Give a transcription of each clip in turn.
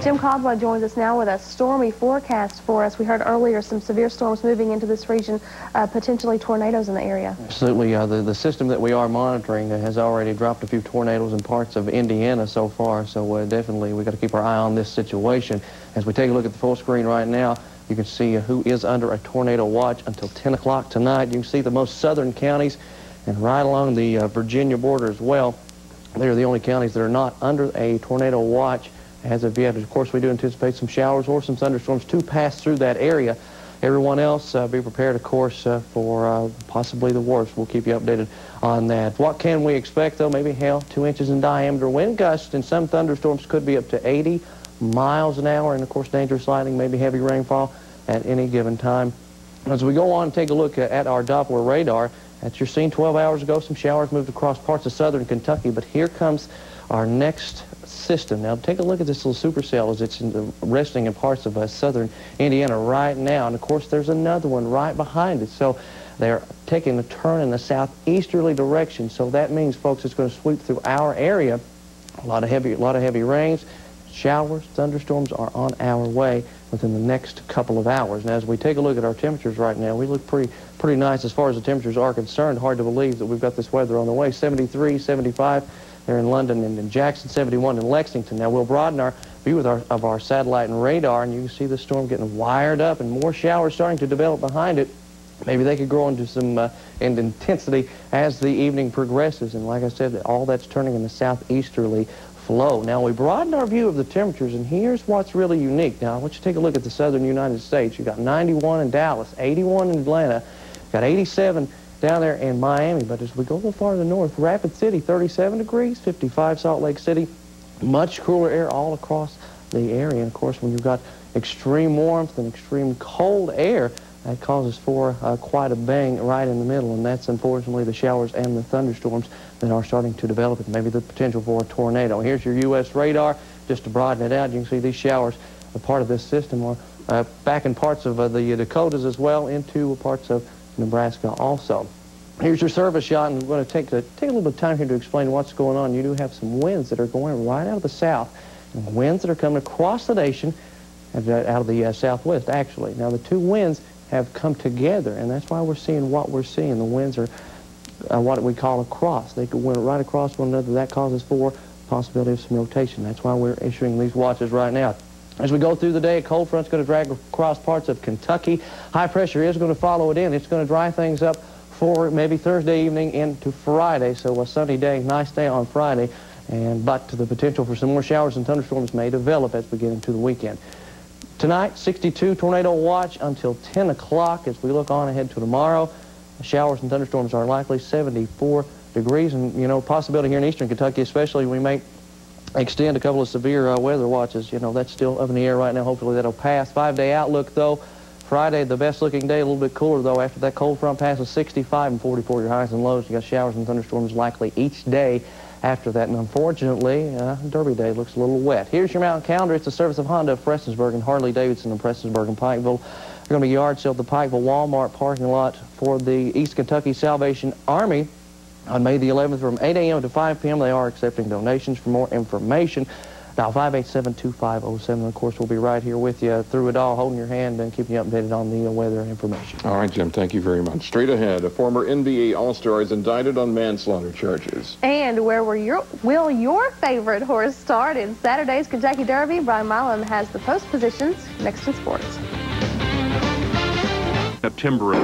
Jim Caldwell joins us now with a stormy forecast for us. We heard earlier some severe storms moving into this region, potentially tornadoes in the area. Absolutely. The system that we are monitoring has already dropped a few tornadoes in parts of Indiana so far, so definitely we've got to keep our eye on this situation. As we take a look at the full screen right now, you can see who is under a tornado watch until 10 o'clock tonight. You can see the most southern counties and right along the Virginia border as well. They are the only counties that are not under a tornado watch as of yet. Of course, we do anticipate some showers or some thunderstorms to pass through that area. Everyone else, be prepared, of course, for possibly the worst. We'll keep you updated on that. What can we expect, though? Maybe hail, 2 inches in diameter. Wind gusts and some thunderstorms could be up to 80 miles an hour, and, of course, dangerous lightning, maybe heavy rainfall at any given time. As we go on and take a look at our Doppler radar, as you're seeing 12 hours ago, some showers moved across parts of southern Kentucky, but here comes our next system. Now, take a look at this little supercell as it's resting in parts of southern Indiana right now. And, of course, there's another one right behind it. So they're taking a turn in the southeasterly direction. So that means, folks, it's going to sweep through our area. A lot of heavy rains, showers, thunderstorms are on our way within the next couple of hours. Now, as we take a look at our temperatures right now, we look pretty nice as far as the temperatures are concerned. Hard to believe that we've got this weather on the way. 73, 75. There in London and in Jackson, 71 in Lexington. Now, we'll broaden our view of our satellite and radar, and you can see the storm getting wired up and more showers starting to develop behind it. Maybe they could grow into some intensity as the evening progresses. And like I said, all that's turning in the southeasterly flow. Now, we broaden our view of the temperatures, and here's what's really unique. Now, I want you to take a look at the southern United States. You've got 91 in Dallas, 81 in Atlanta, got 87 down there in Miami. But as we go a little farther north, Rapid City, 37 degrees, 55 Salt Lake City, much cooler air all across the area. And, of course, when you've got extreme warmth and extreme cold air, that causes for quite a bang right in the middle, and that's unfortunately the showers and the thunderstorms that are starting to develop, and maybe the potential for a tornado. Here's your U.S. radar. Just to broaden it out, you can see these showers, a part of this system, are back in parts of the Dakotas as well, into parts of Nebraska also. Here's your surface shot, and we're going to take a little bit of time here to explain what's going on. You do have some winds that are going right out of the south, and winds that are coming across the nation out of the southwest, actually. Now, the two winds have come together, and that's why we're seeing what we're seeing. The winds are what we call a cross. They could went right across one another. That causes for possibility of some rotation. That's why we're issuing these watches right now. As we go through the day, a cold front's going to drag across parts of Kentucky. High pressure is going to follow it in. It's going to dry things up for maybe Thursday evening into Friday. So a sunny day, nice day on Friday. But the potential for some more showers and thunderstorms may develop as we get into the weekend. Tonight, 62 tornado watch until 10 o'clock. As we look on ahead to tomorrow, showers and thunderstorms are likely, 74 degrees. And, you know, possibility here in eastern Kentucky especially, we may extend a couple of severe weather watches. You know, that's still up in the air right now. Hopefully that'll pass. 5-day outlook, though. Friday, the best-looking day, a little bit cooler, though. After that cold front passes, 65 and 44 your highs and lows. You got showers and thunderstorms likely each day after that. And unfortunately, Derby Day looks a little wet. Here's your mountain calendar. It's the service of Honda of Prestonsburg and Harley-Davidson of Prestonsburg and Pikeville. They're going to be yard sale at the Pikeville Walmart parking lot for the East Kentucky Salvation Army on May the 11th from 8 a.m. to 5 p.m. They are accepting donations. For more information, dial 587-2507. Of course, we'll be right here with you through it all, holding your hand and keeping you updated on the weather information. All right, Jim, thank you very much. Straight ahead, a former NBA All-Star is indicted on manslaughter charges. And where will your favorite horse start in Saturday's Kentucky Derby? Brian Milam has the post positions next in sports. September.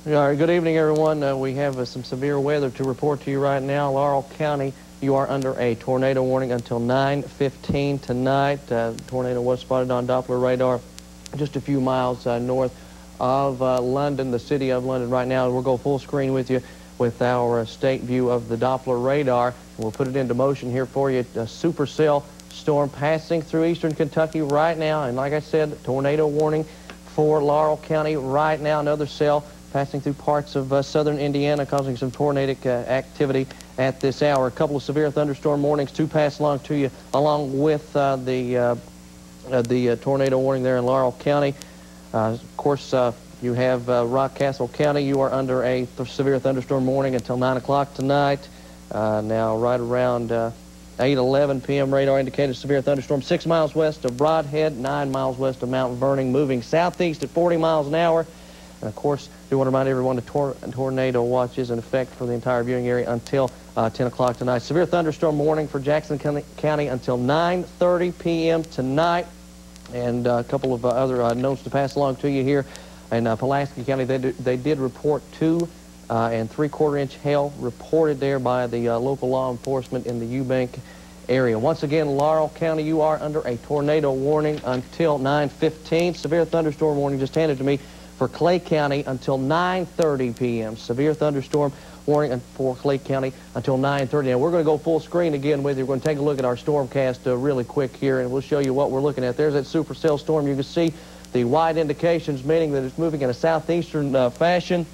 All right, good evening, everyone. We have some severe weather to report to you right now. Laurel County, you are under a tornado warning until 9:15 tonight. Tornado was spotted on Doppler radar just a few miles north of London, the city of London right now. We'll go full screen with you with our state view of the Doppler radar. We'll put it into motion here for you. A supercell storm passing through eastern Kentucky right now. And like I said, tornado warning for Laurel County right now. Another cell passing through parts of southern Indiana, causing some tornadic activity at this hour. A couple of severe thunderstorm warnings to pass along to you, along with the tornado warning there in Laurel County. Of course, You have Rockcastle County. You are under a severe thunderstorm warning until 9 o'clock tonight. Now, right around 8:11 p.m., radar indicated severe thunderstorm 6 miles west of Brodhead, 9 miles west of Mount Vernon, moving southeast at 40 miles an hour. And, of course, do want to remind everyone the tornado watch is in effect for the entire viewing area until 10 o'clock tonight. Severe thunderstorm warning for Jackson County until 9:30 p.m. tonight. And a couple of other notes to pass along to you here. In Pulaski County, they did report 2 and 3/4 inch hail reported there by the local law enforcement in the Eubank area. Once again, Laurel County, you are under a tornado warning until 9:15. Severe thunderstorm warning just handed to me for Clay County until 9:30 p.m. Severe thunderstorm warning for Clay County until 9:30. Now, we're going to go full screen again with you. We're going to take a look at our stormcast really quick here, and we'll show you what we're looking at. There's that supercell storm. You can see the wide indications, meaning that it's moving in a southeastern fashion,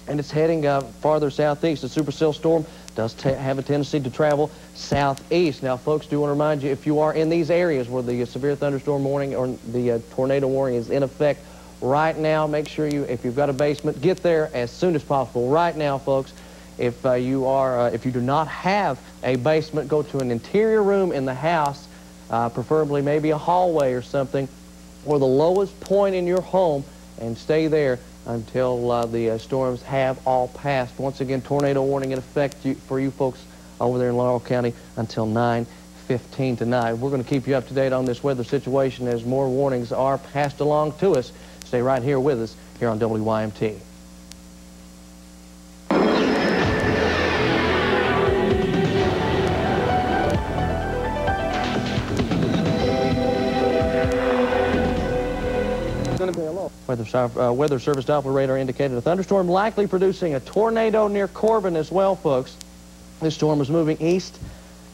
and it's heading farther southeast. The supercell storm does have a tendency to travel southeast. Now, folks, do want to remind you, if you are in these areas where the severe thunderstorm warning or the tornado warning is in effect right now, make sure if you've got a basement, get there as soon as possible. Right now, folks, if you do not have a basement, go to an interior room in the house, preferably maybe a hallway or something, or the lowest point in your home, and stay there until the storms have all passed. Once again, tornado warning in effect for you folks over there in Laurel County until 9:15 tonight. We're going to keep you up to date on this weather situation as more warnings are passed along to us. Stay right here with us here on WYMT. Weather Service Doppler radar indicated a thunderstorm likely producing a tornado near Corbin as well, folks. This storm is moving east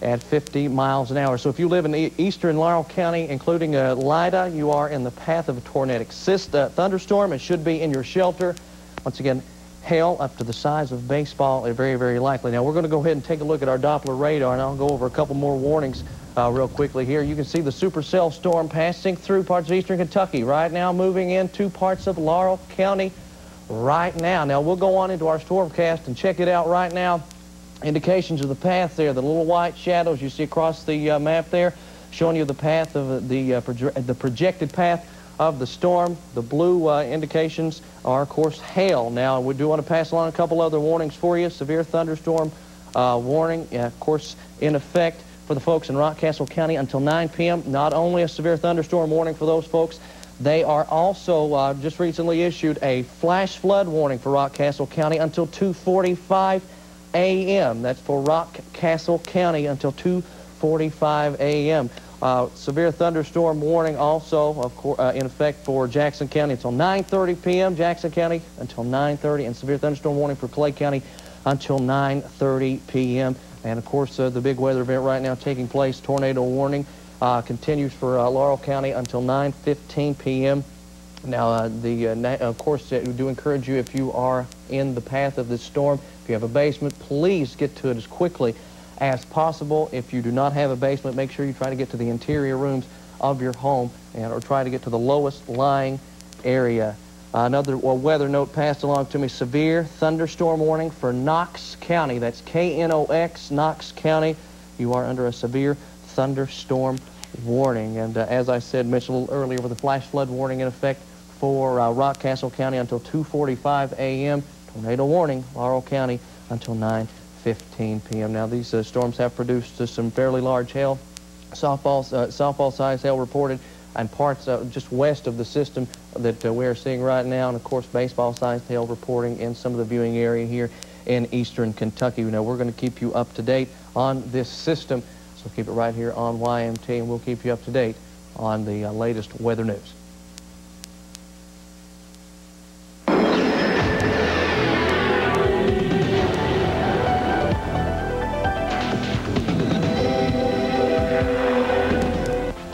at 50 miles an hour. So if you live in eastern Laurel County, including Lida, you are in the path of a tornadic thunderstorm. It should be in your shelter. Once again, hail up to the size of baseball is very, very likely. Now, we're going to go ahead and take a look at our Doppler radar, and I'll go over a couple more warnings real quickly here. You can see the supercell storm passing through parts of eastern Kentucky right now, moving into parts of Laurel County right now. Now, we'll go on into our stormcast and check it out right now. Indications of the path there, the little white shadows you see across the map there, showing you the path of the projected path of the storm. The blue indications are, of course, hail. Now, we do want to pass along a couple other warnings for you. Severe thunderstorm warning, of course, in effect for the folks in Rockcastle County until 9 p.m. Not only a severe thunderstorm warning for those folks, they are also just recently issued a flash flood warning for Rockcastle County until 2:45 a.m. That's for Rockcastle County until 2:45 a.m. Severe thunderstorm warning also, of course, in effect for Jackson County until 9:30 p.m. Jackson County until 9:30, and severe thunderstorm warning for Clay County until 9:30 p.m. And, of course, the big weather event right now taking place, tornado warning, continues for Laurel County until 9:15 p.m. Now, of course, we do encourage you, if you are in the path of this storm, if you have a basement, please get to it as quickly as possible. If you do not have a basement, make sure you try to get to the interior rooms of your home or try to get to the lowest lying area. Another weather note passed along to me, severe thunderstorm warning for Knox County. That's K-N-O-X, Knox County. You are under a severe thunderstorm warning. And as I mentioned a little earlier, with a flash flood warning in effect for Rockcastle County until 2:45 a.m. Tornado warning, Laurel County until 9:15 p.m. Now, these storms have produced some fairly large hail, softball-sized hail reported, and parts just west of the system that we are seeing right now, and of course baseball-sized hail reporting in some of the viewing area here in eastern Kentucky. Now, we're going to keep you up to date on this system, so keep it right here on YMT, and we'll keep you up to date on the latest weather news.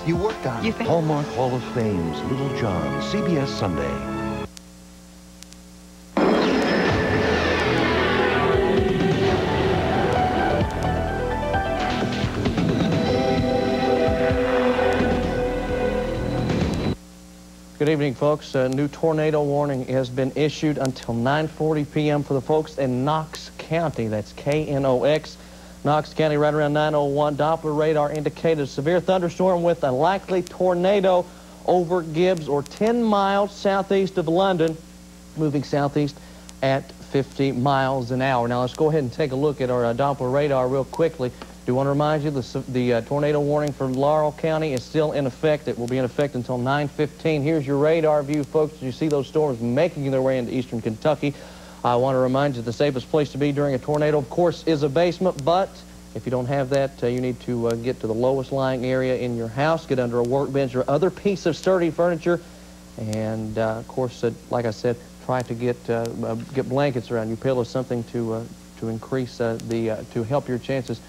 You worked on Hallmark Hall of Fame's Little John, CBS Sunday. Good evening, folks. A new tornado warning has been issued until 9:40 p.m. for the folks in Knox County. That's K-N-O-X. Knox County right around 9:01. Doppler radar indicated a severe thunderstorm with a likely tornado over Gibbs or 10 miles southeast of London, moving southeast at 50 miles an hour. Now let's go ahead and take a look at our Doppler radar real quickly. Do want to remind you the tornado warning for Laurel County is still in effect. It will be in effect until 9:15. Here's your radar view, folks. You see those storms making their way into eastern Kentucky. I want to remind you the safest place to be during a tornado, of course, is a basement, but if you don't have that, you need to get to the lowest lying area in your house, get under a workbench or other piece of sturdy furniture, and of course, like I said, try to get blankets around you, pillows, something to increase to help your chances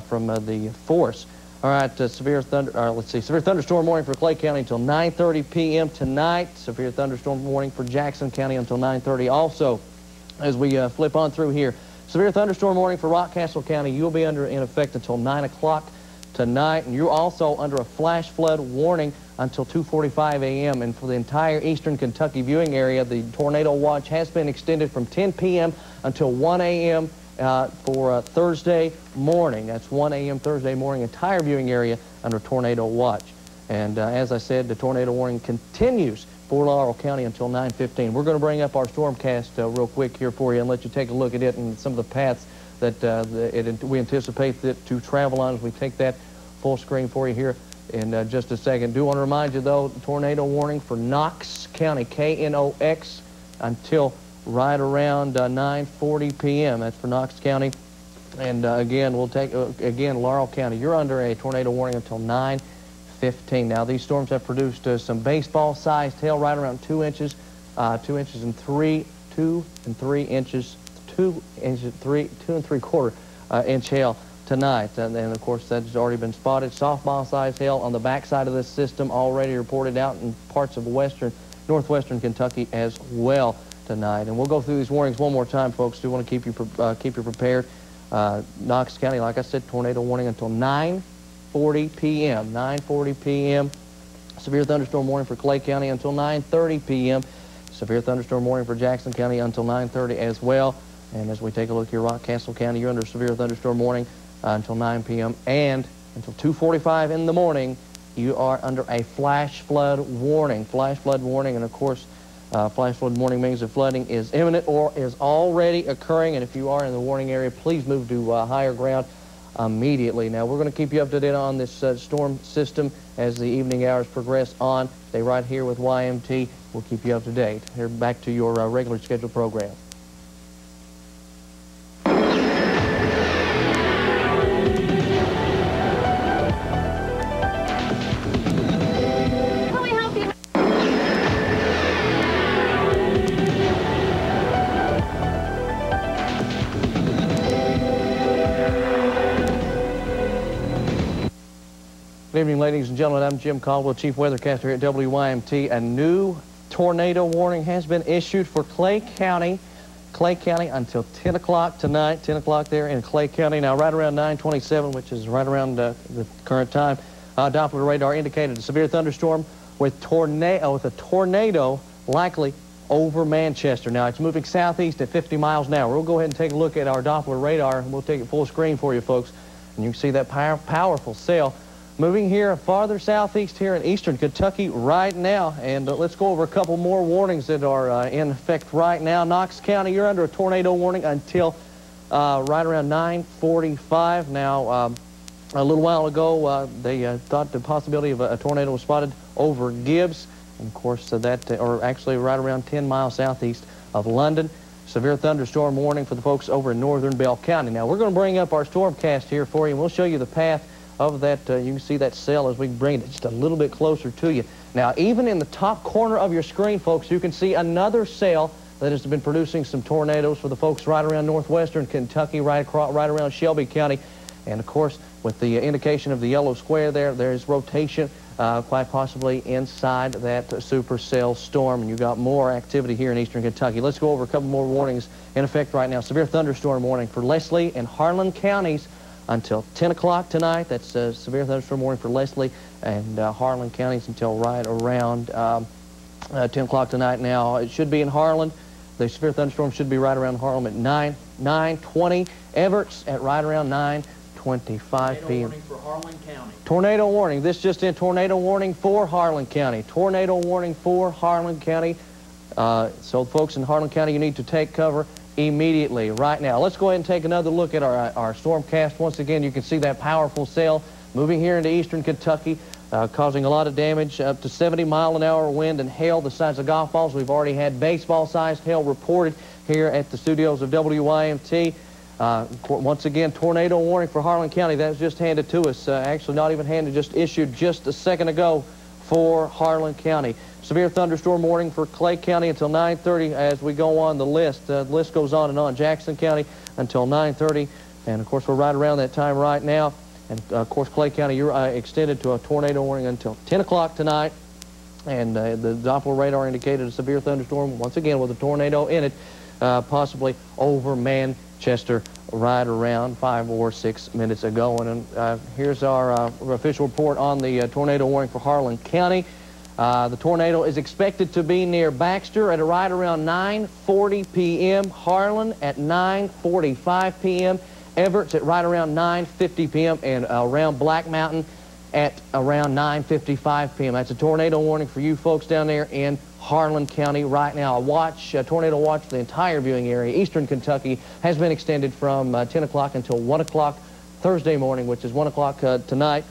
from the force. All right, severe thunderstorm warning for Clay County until 9:30 p.m. tonight. Severe thunderstorm warning for Jackson County until 9:30. Also, as we flip on through here, severe thunderstorm warning for Rockcastle County. You'll be in effect until 9 o'clock tonight, and you're also under a flash flood warning until 2:45 a.m. And for the entire eastern Kentucky viewing area, the tornado watch has been extended from 10 p.m. until 1 a.m. For Thursday morning. That's 1 a.m. Thursday morning, entire viewing area under tornado watch. And as I said, the tornado warning continues for Laurel County until 9:15. We're going to bring up our stormcast real quick here for you and let you take a look at it and some of the paths that we anticipate that to travel on as we take that full screen for you here in just a second. Do want to remind you, though, tornado warning for Knox County, K-N-O-X, until right around 9:40 p.m. That's for Knox County. And again, we'll take, Laurel County, you're under a tornado warning until 9:15. Now, these storms have produced some baseball-sized hail right around 2 inches, 2 inches and 3 inches, 2 and 3/4 inch hail tonight. And of course, that's already been spotted. Softball-sized hail on the backside of this system already reported out in parts of northwestern Kentucky as well tonight. And we'll go through these warnings one more time, folks. Do want to keep you prepared. Knox County, like I said, tornado warning until 9:40 p.m. 9:40 p.m. Severe thunderstorm warning for Clay County until 9:30 p.m. Severe thunderstorm warning for Jackson County until 9:30 as well. And as we take a look here, Rockcastle County, you're under severe thunderstorm warning until 9 p.m. and until 2:45 in the morning, you are under a flash flood warning. Flash flood warning, and of course, flash flood warning means that flooding is imminent or is already occurring, and if you are in the warning area, please move to higher ground immediately. Now, we're going to keep you up to date on this storm system as the evening hours progress on. Stay right here with YMT. We'll keep you up to date. Here, back to your regular scheduled program. Good evening, ladies and gentlemen. I'm Jim Caldwell, Chief Weathercaster here at WYMT. A new tornado warning has been issued for Clay County. Clay County until 10 o'clock tonight, 10 o'clock there in Clay County. Now, right around 9:27, which is right around the current time, Doppler radar indicated a severe thunderstorm with a tornado likely over Manchester. Now, it's moving southeast at 50 miles an hour. We'll go ahead and take a look at our Doppler radar, and we'll take it full screen for you, folks. And you can see that powerful cell moving here farther southeast here in eastern Kentucky right now. And let's go over a couple more warnings that are in effect right now. Knox County, you're under a tornado warning until right around 9:45. Now, a little while ago, they thought the possibility of a tornado was spotted over Gibbs. And of course, or actually right around 10 miles southeast of London. Severe thunderstorm warning for the folks over in northern Bell County. Now, we're going to bring up our stormcast here for you, and we'll show you the path of that. You can see that cell as we bring it just a little bit closer to you. Now, even in the top corner of your screen, folks, you can see another cell that has been producing some tornadoes for the folks right around northwestern Kentucky, right around Shelby County. And of course, with the indication of the yellow square there's rotation quite possibly inside that supercell storm. And you got more activity here in eastern Kentucky. Let's go over a couple more warnings in effect right now. Severe thunderstorm warning for Leslie and Harlan counties until 10 o'clock tonight. That's a severe thunderstorm warning for Leslie and Harlan counties until right around 10 o'clock tonight now. It should be in Harlan. The severe thunderstorm should be right around Harlem at 9:20. Everett's at right around 9:25 p.m. Tornado warning for Harlan County. Tornado warning. This just in, tornado warning for Harlan County. Tornado warning for Harlan County. So folks in Harlan County, you need to take cover immediately right now. Let's go ahead and take another look at our stormcast. Once again, you can see that powerful cell moving here into eastern Kentucky, causing a lot of damage, up to 70-mile-an-hour wind and hail the size of golf balls. We've already had baseball-sized hail reported here at the studios of WYMT. Once again, tornado warning for Harlan County. That was just handed to us. Actually, not even handed, just issued just a second ago for Harlan County. Severe thunderstorm warning for Clay County until 9:30 as we go on the list. The list goes on and on. Jackson County until 9:30. And, of course, we're right around that time right now. And, of course, Clay County, you're extended to a tornado warning until 10 o'clock tonight. And the Doppler radar indicated a severe thunderstorm, once again, with a tornado in it, possibly over Manchester right around 5 or 6 minutes ago. And here's our official report on the tornado warning for Harlan County. The tornado is expected to be near Baxter at right around 9:40 p.m., Harlan at 9:45 p.m., Everett's at right around 9:50 p.m., and around Black Mountain at around 9:55 p.m. That's a tornado warning for you folks down there in Harlan County right now. A tornado watch for the entire viewing area. Eastern Kentucky has been extended from 10 o'clock until 1 o'clock Thursday morning, which is 1 o'clock tonight.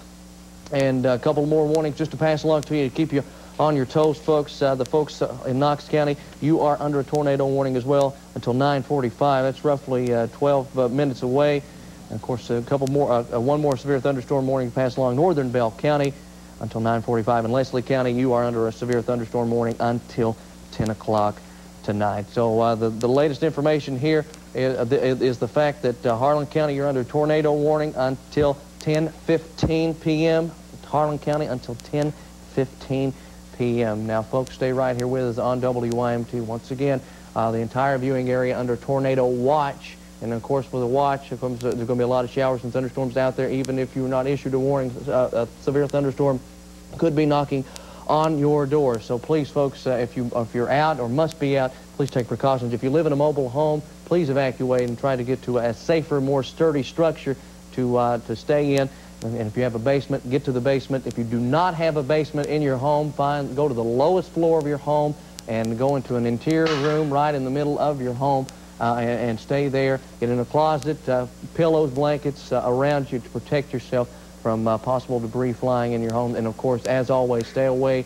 And a couple more warnings just to pass along to you to keep you on your toes, folks. The folks in Knox County, you are under a tornado warning as well until 9:45. That's roughly 12 minutes away. And, of course, a couple more, one more severe thunderstorm warning to pass along Northern Bell County until 9:45. In Leslie County, you are under a severe thunderstorm warning until 10 o'clock tonight. So the latest information here is the fact that Harlan County, you're under tornado warning until 10:15 p.m. Harlan County until 10:15 p.m. Now, folks, stay right here with us on WYMT. Once again, the entire viewing area under tornado watch. And, of course, with a watch, there's going to be a lot of showers and thunderstorms out there. Even if you're not issued a warning, a severe thunderstorm could be knocking on your door. So please, folks, if you're out or must be out, please take precautions. If you live in a mobile home, please evacuate and try to get to a safer, more sturdy structure to stay in. And if you have a basement, get to the basement. If you do not have a basement in your home, go to the lowest floor of your home and go into an interior room right in the middle of your home and stay there. Get in a closet, pillows, blankets around you to protect yourself from possible debris flying in your home. And, of course, as always, stay away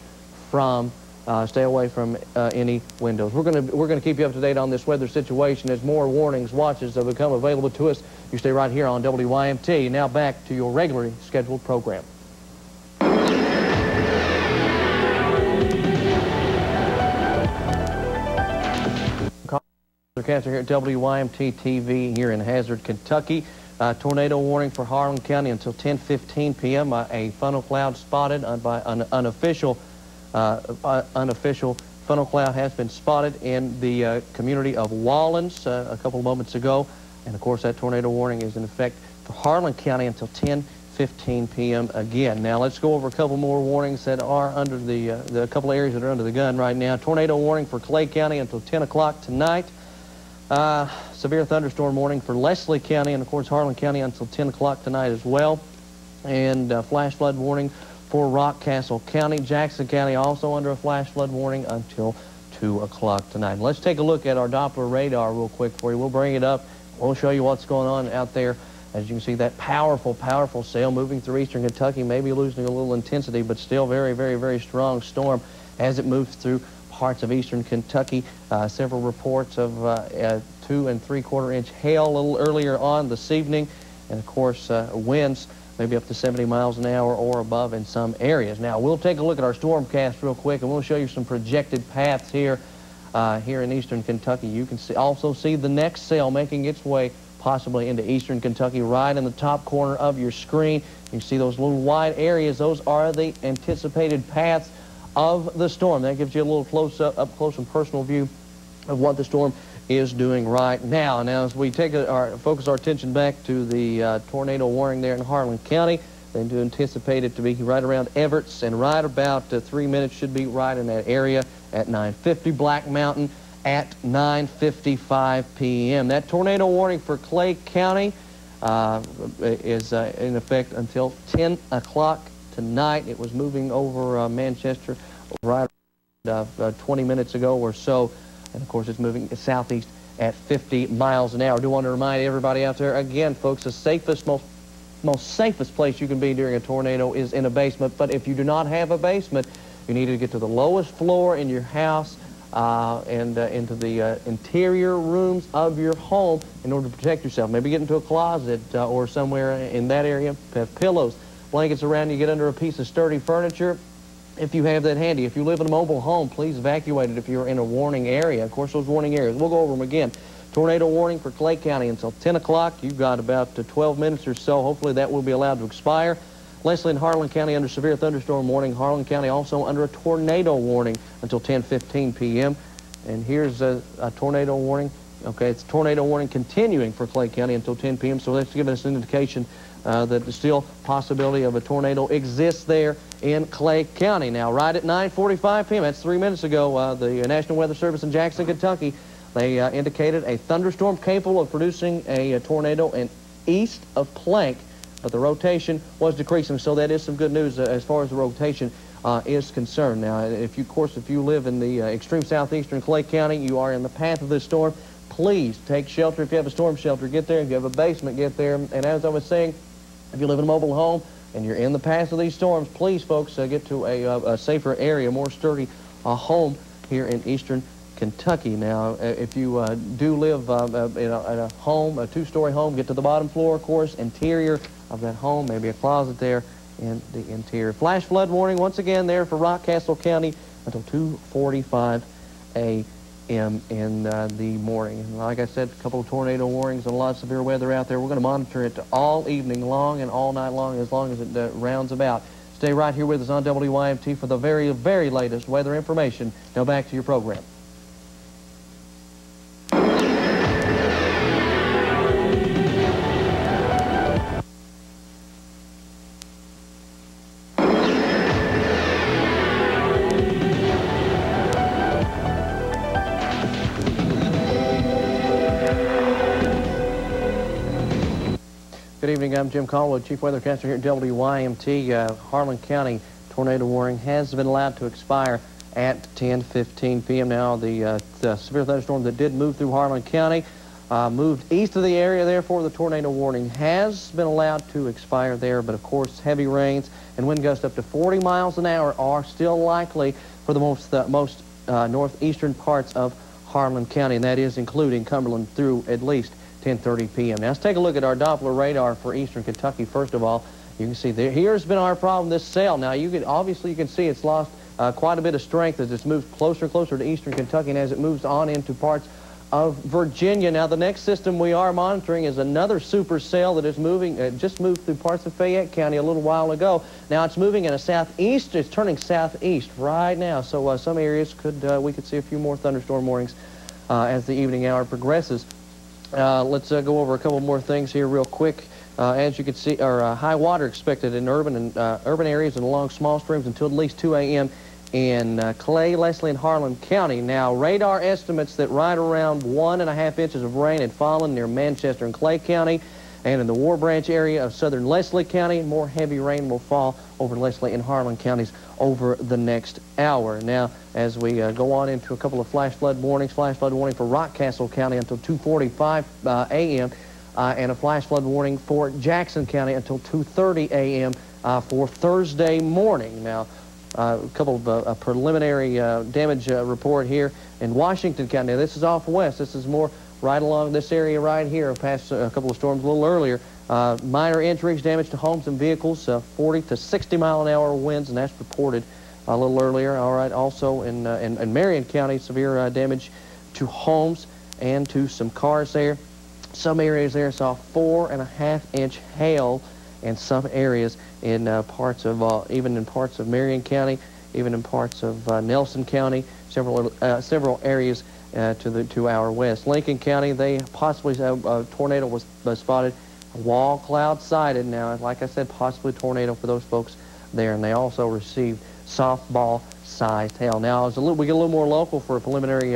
from any windows. We're going to keep you up to date on this weather situation as more warnings, watches have become available to us. You stay right here on WYMT. Now back to your regularly scheduled program. Forecaster here at WYMT TV here in Hazard, Kentucky. Tornado warning for Harlan County until 10:15 p.m. A funnel cloud spotted by an unofficial funnel cloud has been spotted in the community of Wallens a couple of moments ago. And, of course, that tornado warning is in effect for Harlan County until 10:15 p.m. again. Now, let's go over a couple more warnings that are under the couple of areas that are under the gun right now. Tornado warning for Clay County until 10 o'clock tonight. Severe thunderstorm warning for Leslie County and, of course, Harlan County until 10 o'clock tonight as well. And flash flood warning for Rockcastle County. Jackson County also under a flash flood warning until 2 o'clock tonight. Let's take a look at our Doppler radar real quick for you. We'll bring it up. We'll show you what's going on out there. As you can see, that powerful, powerful sail moving through eastern Kentucky, maybe losing a little intensity, but still very, very, very strong storm as it moves through parts of eastern Kentucky. Several reports of 2 3/4 inch hail a little earlier on this evening. And, of course, winds maybe up to 70 miles an hour or above in some areas. Now, we'll take a look at our stormcast real quick, and we'll show you some projected paths here in eastern Kentucky. You can also see the next sail making its way possibly into eastern Kentucky right in the top corner of your screen. You can see those little wide areas. Those are the anticipated paths of the storm. That gives you a little up close and personal view of what the storm is doing right now. Now, as we focus our attention back to the tornado warning there in Harlan County, they do anticipate it to be right around Everett's, and right about 3 minutes should be right in that area at 9:50. Black Mountain at 9:55 p.m. That tornado warning for Clay County is in effect until 10 o'clock tonight. It was moving over Manchester right 20 minutes ago or so, and of course it's moving southeast at 50 miles an hour. I do want to remind everybody out there again, folks, the safest, most safest place you can be during a tornado is in a basement. But if you do not have a basement, you need to get to the lowest floor in your house and into the interior rooms of your home in order to protect yourself. Maybe get into a closet or somewhere in that area. Have pillows, blankets around you. Get under a piece of sturdy furniture if you have that handy. If you live in a mobile home, please evacuate it if you're in a warning area. Of course, those warning areas, we'll go over them again. Tornado warning for Clay County until 10 o'clock. You've got about 12 minutes or so. Hopefully that will be allowed to expire. Leslie and Harlan County under severe thunderstorm warning. Harlan County also under a tornado warning until 10:15 p.m. And here's a tornado warning. Okay, it's tornado warning continuing for Clay County until 10 p.m. So that's giving us an indication that there's still possibility of a tornado exists there in Clay County. Now, right at 9:45 p.m., that's 3 minutes ago, the National Weather Service in Jackson, Kentucky, they indicated a thunderstorm capable of producing a tornado east of Plank, but the rotation was decreasing, so that is some good news as far as the rotation is concerned. Now, if you live in the extreme southeastern Clay County, you are in the path of this storm. Please take shelter. If you have a storm shelter, get there. If you have a basement, get there. And as I was saying, if you live in a mobile home and you're in the path of these storms, please, folks, get to a safer area, more sturdy home here in eastern Kentucky. Now, if you do live in a home, a two-story home, get to the bottom floor, of course, interior of that home, maybe a closet there in the interior. Flash flood warning once again there for Rockcastle County until 2:45 a.m. in the morning. And like I said, a couple of tornado warnings and a lot of severe weather out there. We're going to monitor it all evening long and all night long as it rounds about. Stay right here with us on WYMT for the very, very latest weather information. Now back to your program. Good evening, I'm Jim Caldwell, Chief Weathercaster here at WYMT. Harlan County tornado warning has been allowed to expire at 10:15 p.m. Now, the severe thunderstorm that did move through Harlan County moved east of the area. Therefore, the tornado warning has been allowed to expire there. But, of course, heavy rains and wind gusts up to 40 miles an hour are still likely for the most northeastern parts of Harlan County, and that is including Cumberland through at least 10:30 p.m. Now, let's take a look at our Doppler radar for eastern Kentucky. First of all, you can see there, here's been our problem, this cell. Now, obviously you can see it's lost quite a bit of strength as it's moved closer and closer to eastern Kentucky and as it moves on into parts of Virginia. Now, the next system we are monitoring is another supercell that is moving, just moved through parts of Fayette County a little while ago. Now, it's moving in a southeast, it's turning southeast right now. So some areas we could see a few more thunderstorm warnings as the evening hour progresses. Let's go over a couple more things here real quick. As you can see, high water expected in urban areas and along small streams until at least 2 a.m. in Clay, Leslie, and Harlan County. Now, radar estimates that right around 1.5 inches of rain had fallen near Manchester and Clay County, and in the War Branch area of southern Leslie County, more heavy rain will fall over Leslie and Harlan counties over the next hour. Now, as we go on into a couple of flash flood warnings, flash flood warning for Rockcastle County until 2:45 a.m. And a flash flood warning for Jackson County until 2:30 a.m. For Thursday morning. Now, a couple of preliminary damage report here in Washington County. Now, this is off west. This is more right along this area right here, past a couple of storms a little earlier. Minor injuries, damage to homes and vehicles, 40 to 60 mile an hour winds, and that's reported a little earlier. All right, also in Marion County, severe damage to homes and to some cars there. Some areas there saw 4.5-inch hail in some areas in parts of, even in parts of Marion County, even in parts of Nelson County, several areas to our west. Lincoln County, they possibly, a tornado was spotted, wall cloud sighted. Now, like I said, possibly a tornado for those folks there, and they also received softball-sized hail. Now, we get a little more local for a preliminary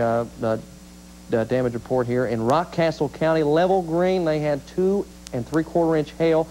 damage report here. In Rockcastle County, level green, they had 2 3/4 inch hail.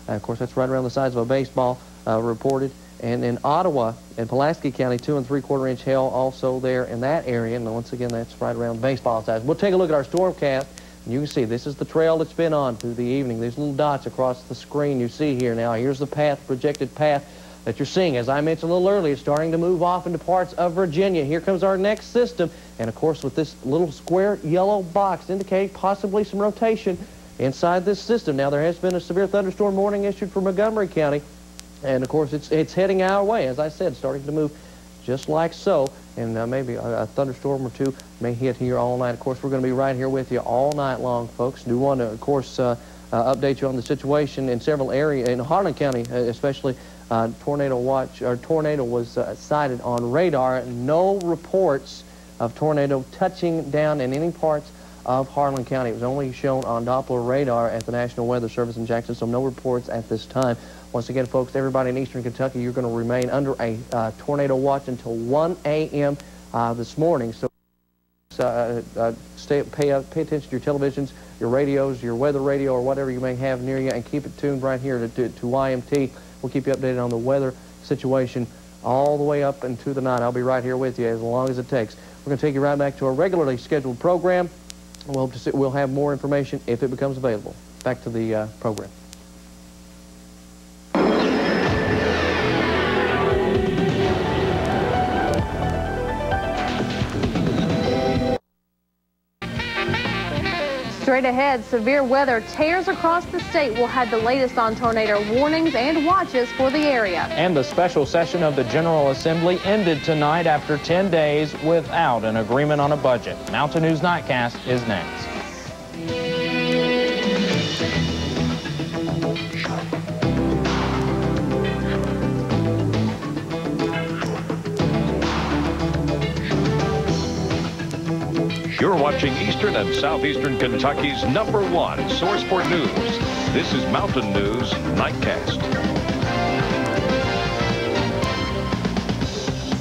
Of course, that's right around the size of a baseball reported. And in Ottawa and Pulaski County, 2 3/4 inch hail also there in that area. And once again, that's right around baseball size. We'll take a look at our stormcast. And you can see this is the trail that's been on through the evening. These little dots across the screen you see here. Now, here's the path, projected path that you're seeing. As I mentioned a little earlier, it's starting to move off into parts of Virginia. Here comes our next system. And, of course, with this little square yellow box indicating possibly some rotation inside this system. Now, there has been a severe thunderstorm warning issued for Montgomery County. And, of course, it's heading our way, as I said, starting to move just like so. And maybe a thunderstorm or two may hit here all night. Of course, we're going to be right here with you all night long, folks. Do want to, of course, update you on the situation in several areas. In Harlan County, especially, tornado watch, or tornado was sighted on radar. No reports of tornado touching down in any parts of Harlan County. It was only shown on Doppler radar at the National Weather Service in Jackson, so no reports at this time. Once again, folks, everybody in eastern Kentucky, you're going to remain under a tornado watch until 1 a.m. This morning. So pay attention to your televisions, your radios, your weather radio, or whatever you may have near you, and keep it tuned right here to YMT. We'll keep you updated on the weather situation all the way up into the night. I'll be right here with you as long as it takes. We're going to take you right back to our regularly scheduled program. We'll have more information if it becomes available. Back to the program. Straight ahead, severe weather tears across the state. We'll have the latest on tornado warnings and watches for the area. And the special session of the General Assembly ended tonight after 10 days without an agreement on a budget. Mountain News Nightcast is next. You're watching Eastern and Southeastern Kentucky's #1 source for news. This is Mountain News Nightcast.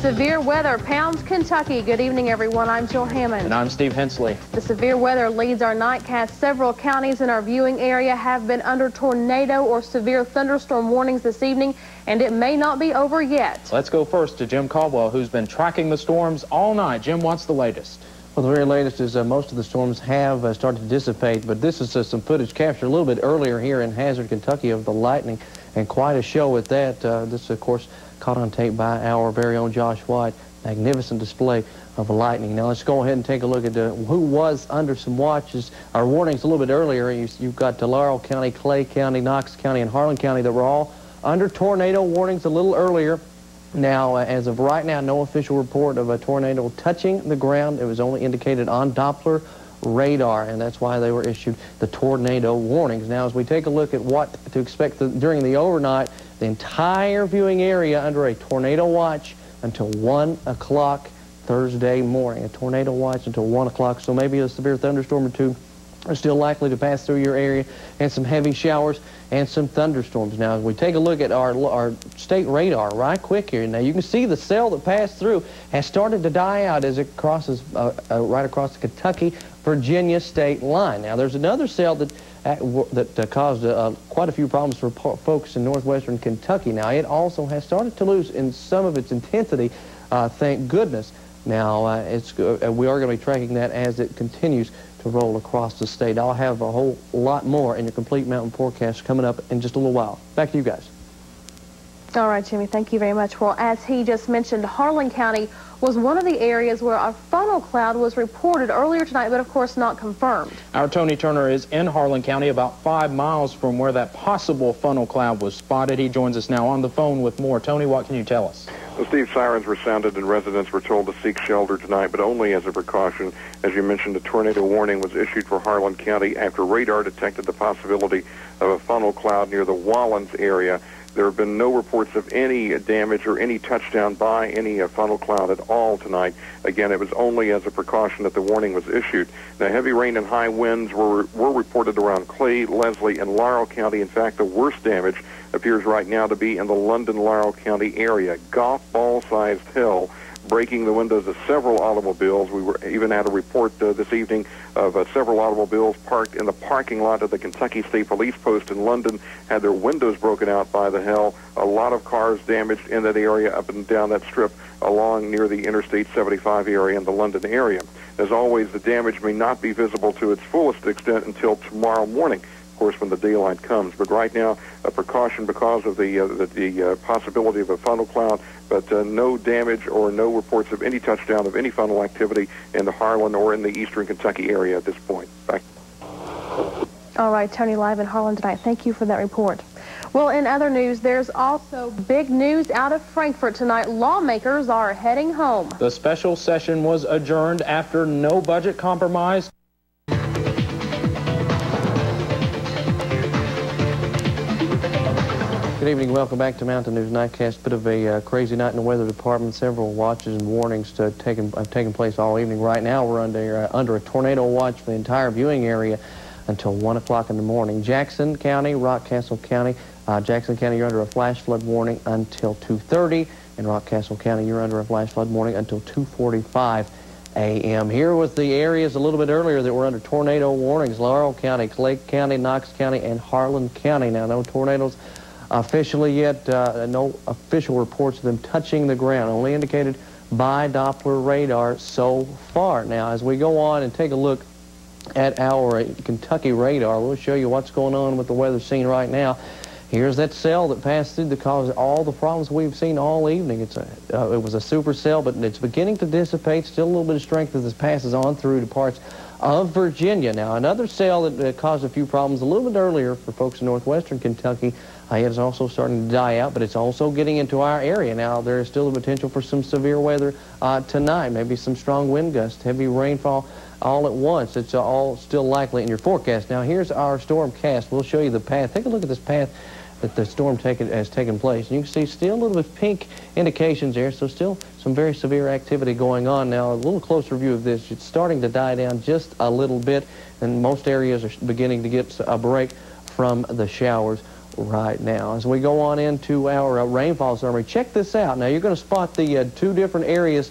Severe weather pounds Kentucky. Good evening, everyone. I'm Jill Hammond. And I'm Steve Hensley. The severe weather leads our nightcast. Several counties in our viewing area have been under tornado or severe thunderstorm warnings this evening, and it may not be over yet. Let's go first to Jim Caldwell, who's been tracking the storms all night. Jim, what's the latest? Well, the very latest is most of the storms have started to dissipate, but this is some footage captured a little bit earlier here in Hazard, Kentucky of the lightning, and quite a show at that. This, of course, caught on tape by our very own Josh White. Magnificent display of lightning. Now, let's go ahead and take a look at who was under some watches or warnings a little bit earlier. You've got Laurel County, Clay County, Knox County, and Harlan County that were all under tornado warnings a little earlier. Now, as of right now, no official report of a tornado touching the ground. It was only indicated on Doppler radar, and that's why they were issued the tornado warnings. Now, as we take a look at what to expect during the overnight, the entire viewing area under a tornado watch until 1 o'clock Thursday morning. A tornado watch until 1 o'clock, so maybe a severe thunderstorm or two are still likely to pass through your area, and some heavy showers and some thunderstorms. Now, as we take a look at our state radar right quick here, now you can see the cell that passed through has started to die out as it crosses right across the Kentucky-Virginia state line. Now, there's another cell that caused quite a few problems for folks in northwestern Kentucky. Now, it also has started to lose in some of its intensity, thank goodness. Now, we are going to be tracking that as it continues to roll across the state. I'll have a whole lot more in your complete mountain forecast coming up in just a little while. Back to you guys. All right, Jimmy, thank you very much. Well, as he just mentioned, Harlan County was one of the areas where a funnel cloud was reported earlier tonight, but of course not confirmed. Our Tony Turner is in Harlan County, about 5 miles from where that possible funnel cloud was spotted. He joins us now on the phone with more. Tony, what can you tell us? Well, Steve, sirens were sounded and residents were told to seek shelter tonight, but only as a precaution. As you mentioned, a tornado warning was issued for Harlan County after radar detected the possibility of a funnel cloud near the Wallens area. There have been no reports of any damage or any touchdown by any funnel cloud at all tonight. Again, it was only as a precaution that the warning was issued. Now, heavy rain and high winds were reported around Clay, Leslie, and Laurel County. In fact, the worst damage appears right now to be in the London-Laurel County area. Golf ball-sized hail, breaking the windows of several automobiles. We even had a report this evening of several automobiles parked in the parking lot of the Kentucky State Police Post in London, had their windows broken out by the hail. A lot of cars damaged in that area up and down that strip along near the Interstate 75 area in the London area. As always, the damage may not be visible to its fullest extent until tomorrow morning, of course, when the daylight comes. But right now, a precaution because of the possibility of a funnel cloud, but no damage or no reports of any touchdown of any funnel activity in the Harlan or in the eastern Kentucky area at this point. Back. All right, Tony, live in Harlan tonight. Thank you for that report. Well, in other news, there's also big news out of Frankfort tonight. Lawmakers are heading home. The special session was adjourned after no budget compromise. Good evening. Welcome back to Mountain News Nightcast. Bit of a crazy night in the weather department. Several watches and warnings have taken place all evening. Right now, we're under a tornado watch for the entire viewing area until 1 o'clock in the morning. Jackson County, Rockcastle County. Jackson County, you're under a flash flood warning until 2:30. In Rockcastle County, you're under a flash flood warning until 2:45 a.m. Here was the areas a little bit earlier that were under tornado warnings: Laurel County, Clay County, Knox County, and Harlan County. Now, no tornadoes officially yet, no official reports of them touching the ground, only indicated by Doppler radar so far. Now, as we go on and take a look at our Kentucky radar, we'll show you what's going on with the weather scene right now. Here's that cell that passed through that caused all the problems we've seen all evening. It was a supercell, but it's beginning to dissipate. Still a little bit of strength as this passes on through to parts of Virginia. Now, another cell that caused a few problems a little bit earlier for folks in northwestern Kentucky, it is also starting to die out, but it's also getting into our area. Now, there is still the potential for some severe weather tonight, maybe some strong wind gusts, heavy rainfall all at once. It's all still likely in your forecast. Now, here's our storm cast. We'll show you the path. Take a look at this path that the storm has taken place. And you can see still a little bit of pink indications there, so still some very severe activity going on. Now, a little closer view of this. It's starting to die down just a little bit, and most areas are beginning to get a break from the showers right now. As we go on into our rainfall summary, check this out. Now, you're going to spot the two different areas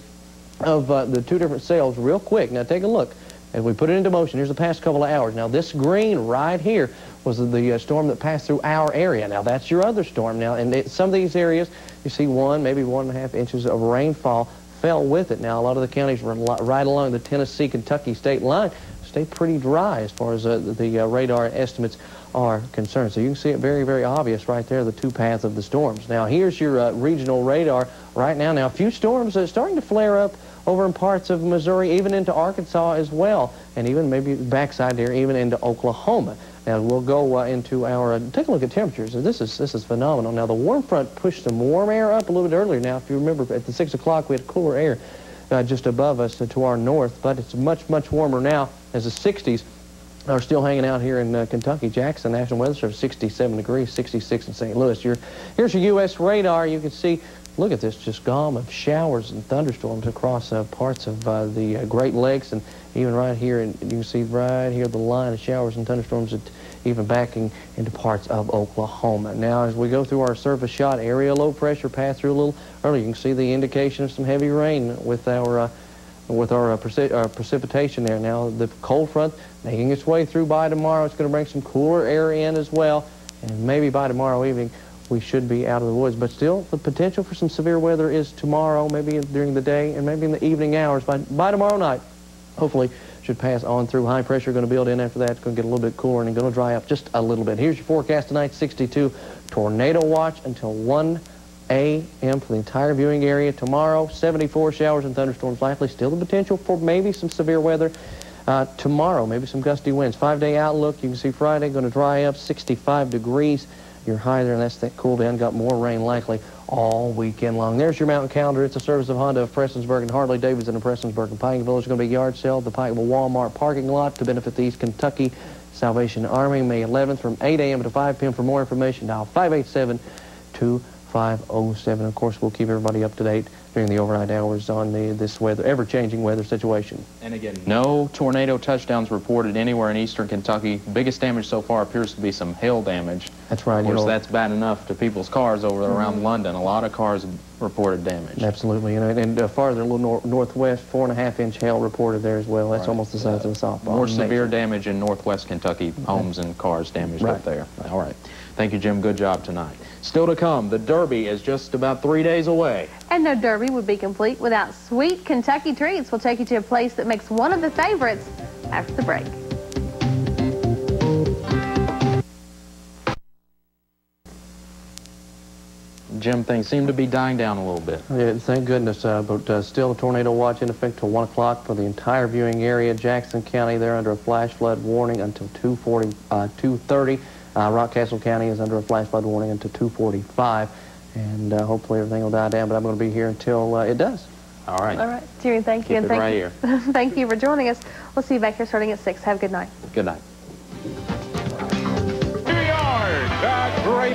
of the two different cells real quick. Now, take a look. As we put it into motion, here's the past couple of hours. Now, this green right here was the storm that passed through our area. Now, that's your other storm. Now, and some of these areas, you see maybe 1.5 inches of rainfall fell with it. Now, a lot of the counties were right along the Tennessee-Kentucky state line stay pretty dry as far as the radar estimates are concerned. So you can see it very, very obvious right there, the two paths of the storms. Now, here's your regional radar right now. Now, a few storms are starting to flare up over in parts of Missouri, even into Arkansas as well, and even maybe backside there, even into Oklahoma. Now, we'll go into our, take a look at temperatures. This is phenomenal. Now, the warm front pushed some warm air up a little bit earlier. Now, if you remember, at the 6 o'clock, we had cooler air just above us to our north, but it's much, much warmer now as the 60s are still hanging out here in Kentucky. Jackson, National Weather Service, 67 degrees, 66 in St. Louis. Here's your U.S. radar. You can see, look at this, just gum of showers and thunderstorms across parts of the Great Lakes, and even right here, and you can see right here the line of showers and thunderstorms that even backing into parts of Oklahoma. Now, as we go through our surface shot, area low pressure passed through a little earlier. You can see the indication of some heavy rain with our precipitation there. Now, the cold front making its way through by tomorrow. It's going to bring some cooler air in as well, and maybe by tomorrow evening we should be out of the woods. But still, the potential for some severe weather is tomorrow, maybe during the day and maybe in the evening hours. By tomorrow night, hopefully, should pass on through. High pressure going to build in after that. It's going to get a little bit cooler and going to dry up just a little bit. Here's your forecast tonight, 62. Tornado watch until 1 a.m. for the entire viewing area. Tomorrow, 74 showers and thunderstorms likely. Still the potential for maybe some severe weather. Tomorrow, maybe some gusty winds. 5-day outlook, you can see Friday going to dry up, 65 degrees. Your high there, and that's that cool down. Got more rain likely all weekend long. There's your mountain calendar. It's a service of Honda of Prestonsburg and Harley Davidson of Prestonsburg and Pikeville. There's going to be a yard sale at the Pikeville Walmart parking lot to benefit the East Kentucky Salvation Army, May 11th from 8 a.m. to 5 p.m. For more information, dial 587-2507. Of course, we'll keep everybody up to date during the overnight hours on this ever-changing weather situation. And again, no tornado touchdowns reported anywhere in eastern Kentucky. Biggest damage so far appears to be some hail damage. That's right. Of course, that's bad enough to people's cars over around London. A lot of cars have reported damage. Absolutely. And farther, a little northwest, 4.5-inch hail reported there as well. That's almost the size of a softball. More severe damage in northwest Kentucky. Homes and cars damaged up there. All right. Thank you, Jim. Good job tonight. Still to come, the Derby is just about 3 days away. And no Derby would be complete without sweet Kentucky treats. We'll take you to a place that makes one of the favorites after the break. Jim, things seem to be dying down a little bit. Yeah, thank goodness, but still a tornado watch in effect till 1 o'clock for the entire viewing area. Jackson County, they're under a flash flood warning until 2:30. Rockcastle County is under a flash flood warning until 2:45, and hopefully everything will die down, but I'm going to be here until it does. All right. All right. Jerry, thank you. Keep it right here. Thank you for joining us. We'll see you back here starting at 6. Have a good night. Good night. Here you are, the great